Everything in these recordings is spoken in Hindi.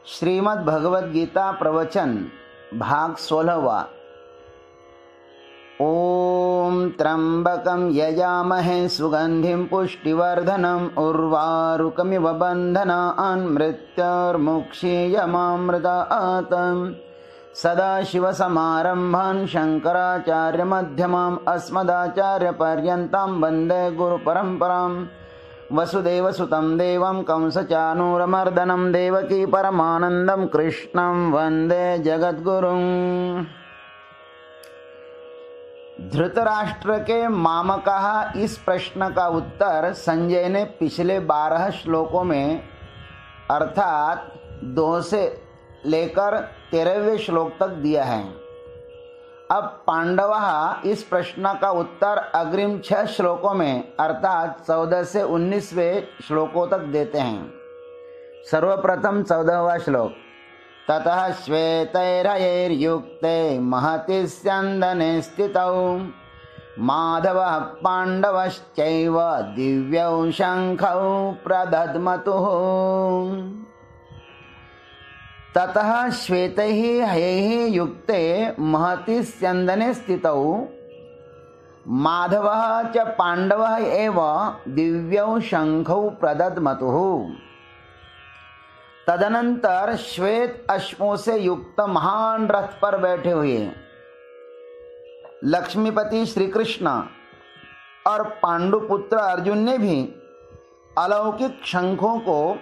श्रीमद् भगवद गीता प्रवचन भाग 16वां। ओम त्र्यंबकं यजामहे सुगंधिं पुष्टिवर्धनम् उर्वारुकमिव बन्धनान् मृत्योर्मुक्षीयमामृतात्। सदाशिवसमारम्भान् शङ्कराचार्यमध्यमाम् अस्मदाचार्यपर्यन्तां वन्दे गुरुपरम्पराम्। वसुदेवसुतं देवं कंसचानूरमर्दनं देवकी परमानन्दं कृष्णं वन्दे जगद्गुरुं। धृतराष्ट्र के मामकः इस प्रश्न का उत्तर संजय ने पिछले 12 श्लोकों में अर्थात 2 से लेकर 13वें श्लोक तक दिया है। अब पांडव इस प्रश्न का उत्तर अग्रिम 6 श्लोकों में अर्थात 14 से 19वें श्लोकों तक देते हैं। सर्वप्रथम 14वां श्लोक। ततः श्वेतैर्हयैर्युक्ते महति स्यन्दने स्थितौ माधवः पाण्डवश्चैव दिव्यौ शङ्खौ प्रदध्मतुः। ततः श्वेतैः हयैः युक्ते महति स्यन्दने स्थितौ माधवः च पाण्डवः एव दिव्यौ शङ्खौ प्रदध्मतुः। तदनंतर श्वेत अश्वों से युक्त महान रथ पर बैठे हुए लक्ष्मीपति श्री कृष्ण और पांडुपुत्र अर्जुन ने भी अलौकिक शंखों को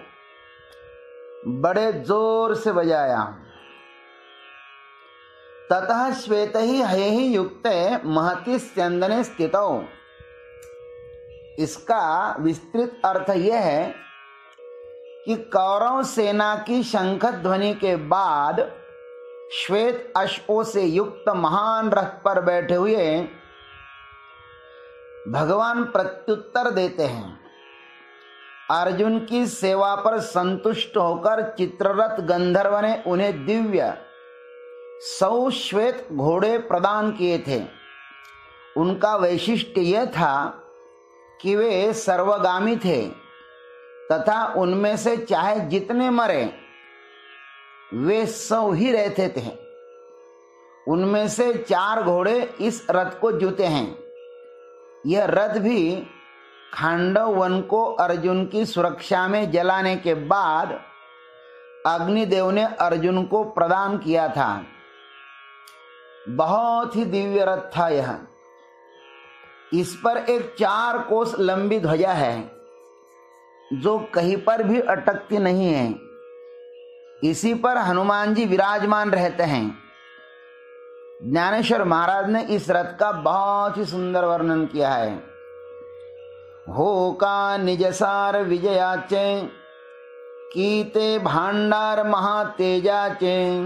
बड़े जोर से बजाया। ततः श्वेतैः हयैः युक्ते महति स्यन्दने स्थितौ। इसका विस्तृत अर्थ यह है कि कौरव सेना की शंख ध्वनि के बाद श्वेत अश्वों से युक्त महान रथ पर बैठे हुए भगवान प्रत्युत्तर देते हैं। अर्जुन की सेवा पर संतुष्ट होकर चित्ररथ गंधर्व ने उन्हें दिव्य 100 श्वेत घोड़े प्रदान किए थे। उनका वैशिष्ट्य यह था कि वे सर्वगामी थे तथा उनमें से चाहे जितने मरे वे 100 ही रहते थे। उनमें से 4 घोड़े इस रथ को जूते हैं। यह रथ भी खांडव वन को अर्जुन की सुरक्षा में जलाने के बाद अग्निदेव ने अर्जुन को प्रदान किया था। बहुत ही दिव्य रथ था यह। इस पर एक 4 कोस लंबी ध्वजा है जो कहीं पर भी अटकती नहीं है। इसी पर हनुमान जी विराजमान रहते हैं। ज्ञानेश्वर महाराज ने इस रथ का बहुत ही सुंदर वर्णन किया है। हो का निजसार विजयाचे कीते भांडार महातेजाचे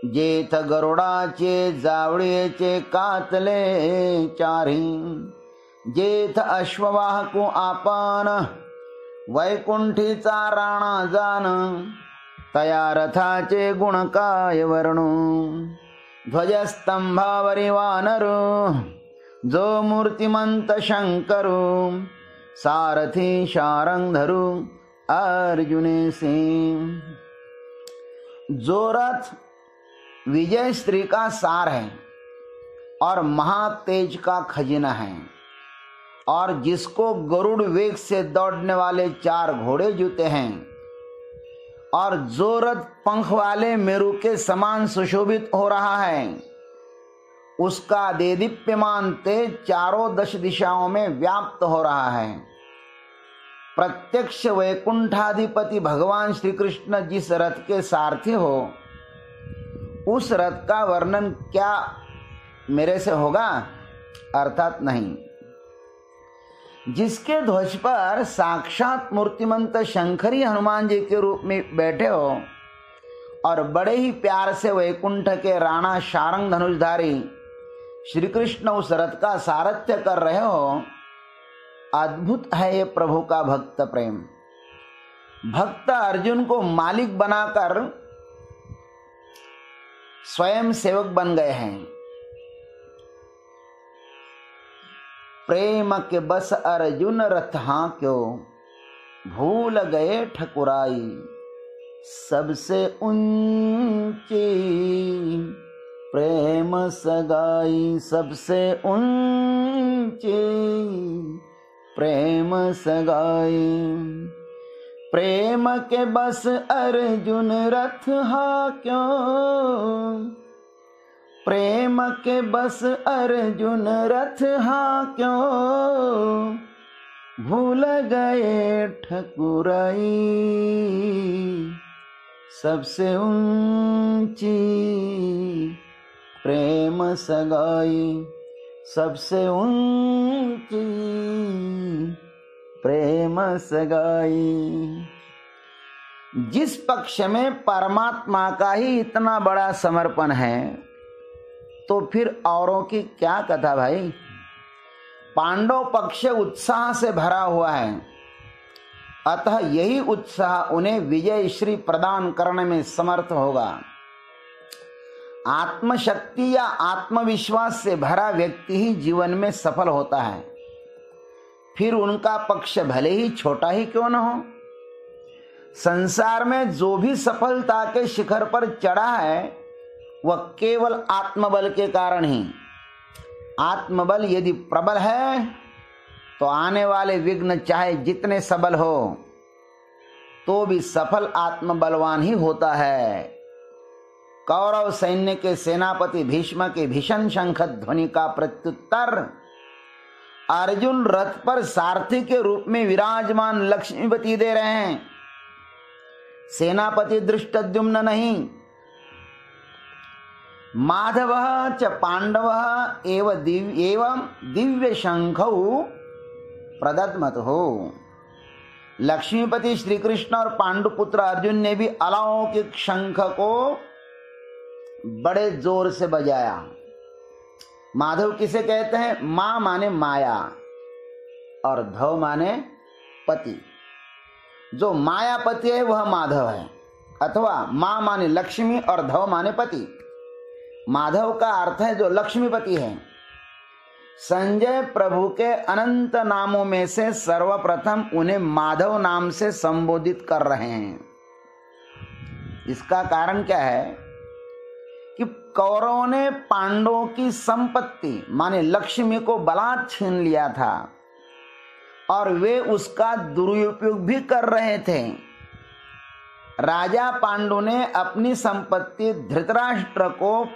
जेथ गरुडाचे जावळीचे कातले चारी जेथ अश्ववाहको आपण वैकुंठीचा राणा जान तया रथाचे गुण काय वर्णू ध्वजस्तंभावरी वानरू जो मूर्तिमंत शंकरू सारथी शारंगधरू अर्जुने सिंह। जो रथ विजय श्री का सार है और महातेज का खजीना है और जिसको गरुड़ वेग से दौड़ने वाले 4 घोड़े जूते हैं और जो रथ पंख वाले मेरू के समान सुशोभित हो रहा है उसका देदीप्यमान तेज चारों 10 दिशाओं में व्याप्त हो रहा है। प्रत्यक्ष वैकुंठाधिपति भगवान श्री कृष्ण जिस रथ के सारथी हो उस रथ का वर्णन क्या मेरे से होगा? अर्थात नहीं। जिसके ध्वज पर साक्षात मूर्तिमंत शंकरी हनुमान जी के रूप में बैठे हो और बड़े ही प्यार से वैकुंठ के राणा शारंग धनुषधारी श्री कृष्ण उस रथ का सारथ्य कर रहे हो, अद्भुत है ये प्रभु का भक्त प्रेम। भक्त अर्जुन को मालिक बनाकर स्वयं सेवक बन गए हैं। प्रेम के बस अर्जुन रथ हाँ क्यों भूल गए ठकुराई सबसे ऊंची प्रेम सगाई, सबसे ऊंची प्रेम सगाई। प्रेम के बस अर्जुन रथ हाक्यों, प्रेम के बस अर्जुन रथ हाक्यों, भूल गए ठकुराई। सबसे ऊंची प्रेम सगाई, सबसे ऊंची प्रेम सगाई। जिस पक्ष में परमात्मा का ही इतना बड़ा समर्पण है, तो फिर औरों की क्या कथा भाई। पांडव पक्ष उत्साह से भरा हुआ है, अतः यही उत्साह उन्हें विजय श्री प्रदान करने में समर्थ होगा। आत्मशक्ति या आत्मविश्वास से भरा व्यक्ति ही जीवन में सफल होता है, फिर उनका पक्ष भले ही छोटा ही क्यों न हो। संसार में जो भी सफलता के शिखर पर चढ़ा है, वह केवल आत्मबल के कारण ही। आत्मबल यदि प्रबल है तो आने वाले विघ्न चाहे जितने सबल हो, तो भी सफल आत्मबलवान ही होता है। कौरव सैन्य के सेनापति भीष्म के भीषण शंख ध्वनि का प्रत्युत्तर अर्जुन रथ पर सारथी के रूप में विराजमान लक्ष्मीपति दे रहे हैं, सेनापति धृष्टद्युम्न नहीं। माधवः च पांडवः एवं दिव्य शंखौ प्रदद्मतुः। लक्ष्मीपति श्री कृष्ण और पांडुपुत्र अर्जुन ने भी अलौकिक शंख को बड़े जोर से बजाया। माधव किसे कहते हैं? मां माने माया और धव माने पति। जो मायापति है वह माधव है, अथवा मां माने लक्ष्मी और धव माने पति। माधव का अर्थ है जो लक्ष्मीपति है। संजय प्रभु के अनंत नामों में से सर्वप्रथम उन्हें माधव नाम से संबोधित कर रहे हैं। इसका कारण क्या है कि कौरवों ने पांडवों की संपत्ति माने लक्ष्मी को बलात् छीन लिया था और वे उसका दुरुपयोग भी कर रहे थे। राजा पांडु ने अपनी संपत्ति धृतराष्ट्र को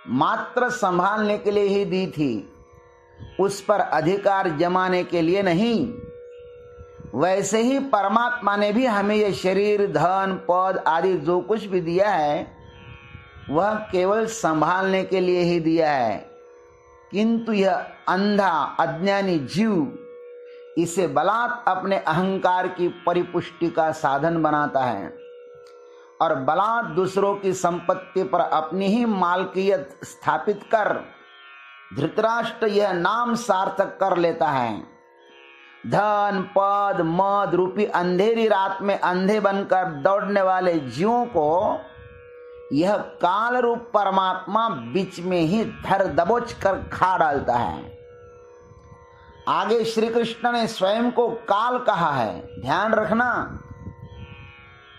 मात्र संभालने के लिए ही दी थी, उस पर अधिकार जमाने के लिए नहीं। वैसे ही परमात्मा ने भी हमें यह शरीर, धन, पद आदि जो कुछ भी दिया है वह केवल संभालने के लिए ही दिया है, किंतु यह अंधा अज्ञानी जीव इसे बलात् अपने अहंकार की परिपुष्टि का साधन बनाता है और बलात् दूसरों की संपत्ति पर अपनी ही मालकियत स्थापित कर धृतराष्ट्र यह नाम सार्थक कर लेता है। धन, पद, मद रूपी अंधेरी रात में अंधे बनकर दौड़ने वाले जीवों को यह काल रूप परमात्मा बीच में ही धर दबोच कर खा डालता है। आगे श्री कृष्ण ने स्वयं को काल कहा है, ध्यान रखना।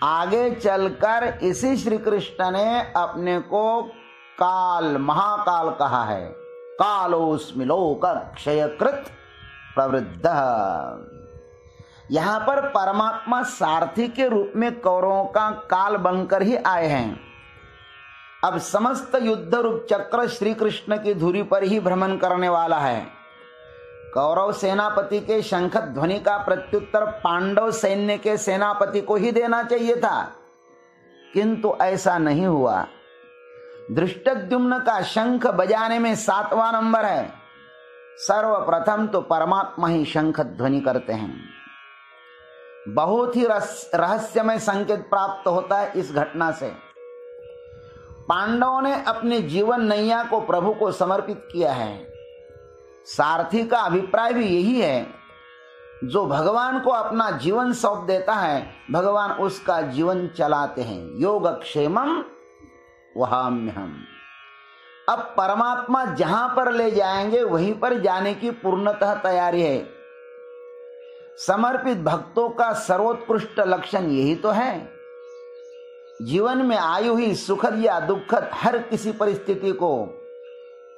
आगे चलकर इसी श्री कृष्ण ने अपने को काल, महाकाल कहा है। कालोस्मि लोक क्षयकृत प्रवृद्ध। यहां पर परमात्मा सारथी के रूप में कौरवों का काल बनकर ही आए हैं। अब समस्त युद्ध रूप चक्र श्री कृष्ण की धुरी पर ही भ्रमण करने वाला है। कौरव सेनापति के शंख ध्वनि का प्रत्युत्तर पांडव सैन्य के सेनापति को ही देना चाहिए था, किंतु ऐसा नहीं हुआ। धृष्टद्युम्न का शंख बजाने में 7वां नंबर है। सर्वप्रथम तो परमात्मा ही शंख ध्वनि करते हैं। बहुत ही रहस्यमय संकेत प्राप्त होता है इस घटना से। पांडवों ने अपने जीवन नैया को प्रभु को समर्पित किया है। सारथी का अभिप्राय भी यही है, जो भगवान को अपना जीवन सौंप देता है, भगवान उसका जीवन चलाते हैं। योगक्षेमम वहाम्यहम्। अब परमात्मा जहां पर ले जाएंगे वहीं पर जाने की पूर्णतः तैयारी है। समर्पित भक्तों का सर्वोत्कृष्ट लक्षण यही तो है। जीवन में आई हुई सुखद या दुखद हर किसी परिस्थिति को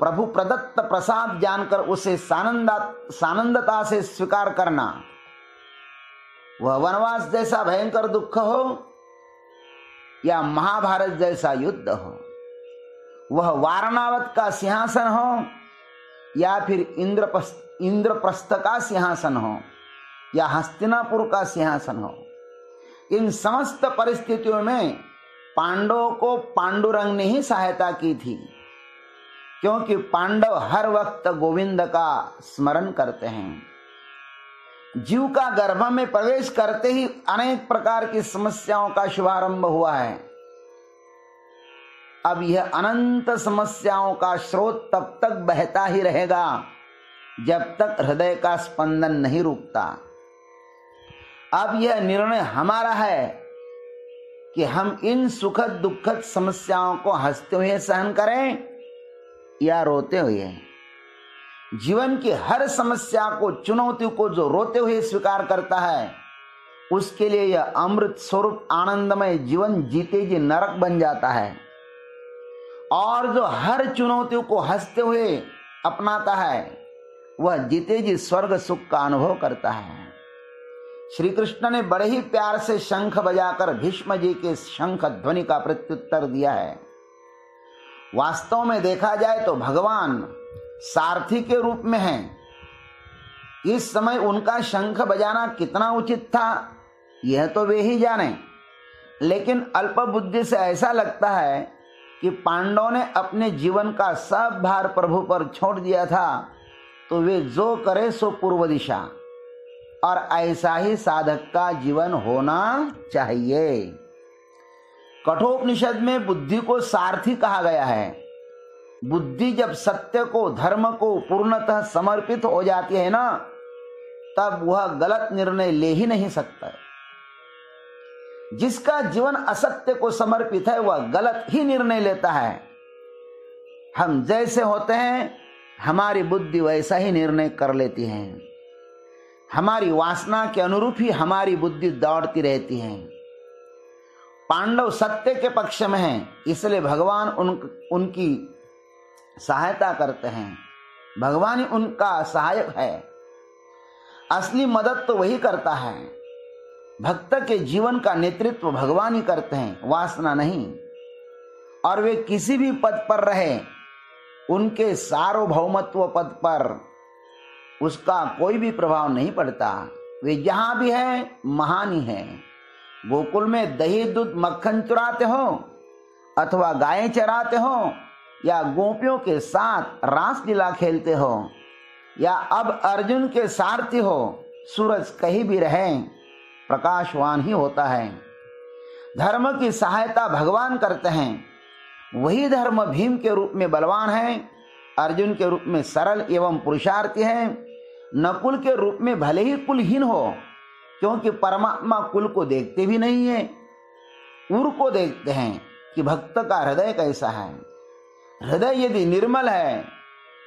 प्रभु प्रदत्त प्रसाद जानकर उसे सानंदता से स्वीकार करना, वह वनवास जैसा भयंकर दुख हो या महाभारत जैसा युद्ध हो, वह वारणावत का सिंहासन हो या फिर इंद्रप्रस्थ का सिंहासन हो या हस्तिनापुर का सिंहासन हो, इन समस्त परिस्थितियों में पांडवों को पांडुरंग ने ही सहायता की थी, क्योंकि पांडव हर वक्त गोविंद का स्मरण करते हैं। जीव का गर्भ में प्रवेश करते ही अनेक प्रकार की समस्याओं का शुभारंभ हुआ है। अब यह अनंत समस्याओं का स्रोत तब तक बहता ही रहेगा जब तक हृदय का स्पंदन नहीं रुकता। अब यह निर्णय हमारा है कि हम इन सुखद दुखद समस्याओं को हंसते हुए सहन करें या रोते हुए। जीवन की हर समस्या को, चुनौती को जो रोते हुए स्वीकार करता है, उसके लिए यह अमृत स्वरूप आनंदमय जीवन जीते जी नरक बन जाता है, और जो हर चुनौतियों को हंसते हुए अपनाता है, वह जीते जी स्वर्ग सुख का अनुभव करता है। श्री कृष्ण ने बड़े ही प्यार से शंख बजाकर भीष्म जी के शंख ध्वनि का प्रत्युत्तर दिया है। वास्तव में देखा जाए तो भगवान सारथी के रूप में हैं। इस समय उनका शंख बजाना कितना उचित था, यह तो वे ही जाने, लेकिन अल्प बुद्धि से ऐसा लगता है कि पांडवों ने अपने जीवन का सब भार प्रभु पर छोड़ दिया था, तो वे जो करे सो पूर्व दिशा, और ऐसा ही साधक का जीवन होना चाहिए। कठोपनिषद में बुद्धि को सारथी कहा गया है। बुद्धि जब सत्य को, धर्म को पूर्णतः समर्पित हो जाती है ना, तब वह गलत निर्णय ले ही नहीं सकता। जिसका जीवन असत्य को समर्पित है, वह गलत ही निर्णय लेता है। हम जैसे होते हैं, हमारी बुद्धि वैसा ही निर्णय कर लेती है। हमारी वासना के अनुरूप ही हमारी बुद्धि दौड़ती रहती है। पांडव सत्य के पक्ष में हैं, इसलिए भगवान उनकी सहायता करते हैं। भगवान ही उनका सहायक है। असली मदद तो वही करता है। भक्त के जीवन का नेतृत्व भगवान ही करते हैं, वासना नहीं। और वे किसी भी पद पर रहे, उनके सार्वभौमत्व पद पर उसका कोई भी प्रभाव नहीं पड़ता। वे जहां भी हैं, महान ही हैं। गोकुल में दही दूध मक्खन चुराते हो, अथवा गायें चराते हो, या गोपियों के साथ रासलीला खेलते हो, या अब अर्जुन के सारथी हो, सूरज कहीं भी रहे प्रकाशवान ही होता है। धर्म की सहायता भगवान करते हैं। वही धर्म भीम के रूप में बलवान है, अर्जुन के रूप में सरल एवं पुरुषार्थी है, नकुल के रूप में भले ही कुलहीन हो, क्योंकि परमात्मा कुल को देखते भी नहीं है, उर को देखते हैं कि भक्त का हृदय कैसा है। हृदय यदि निर्मल है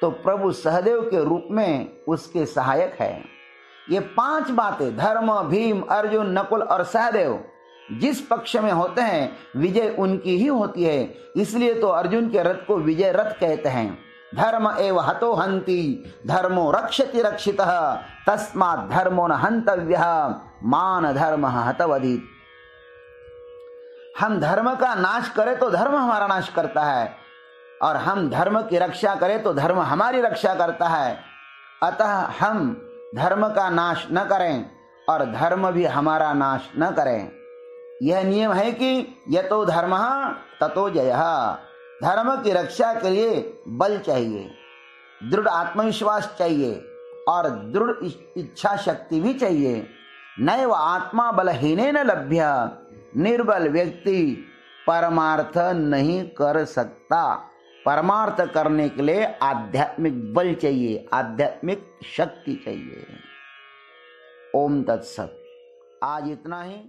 तो प्रभु सहदेव के रूप में उसके सहायक है। ये 5 बातें, धर्म, भीम, अर्जुन, नकुल और सहदेव, जिस पक्ष में होते हैं, विजय उनकी ही होती है। इसलिए तो अर्जुन के रथ को विजय रथ कहते हैं। धर्म एव हतो हंति, धर्मो रक्षति रक्षितः, तस्मात् धर्मो न हंतव्यः, मान धर्म हतवधित। हम धर्म का नाश करें तो धर्म हमारा नाश करता है, और हम धर्म की रक्षा करें तो धर्म हमारी रक्षा करता है। अतः हम धर्म का नाश न करें और धर्म भी हमारा नाश न करें। यह नियम है कि यतो धर्मः ततो जयः। धर्म की रक्षा के लिए बल चाहिए, दृढ़ आत्मविश्वास चाहिए और दृढ़ इच्छा शक्ति भी चाहिए। नैव आत्मा बलहीनेन लभ्य। निर्बल व्यक्ति परमार्थ नहीं कर सकता। परमार्थ करने के लिए आध्यात्मिक बल चाहिए, आध्यात्मिक शक्ति चाहिए। ओम तत्सत। आज इतना ही।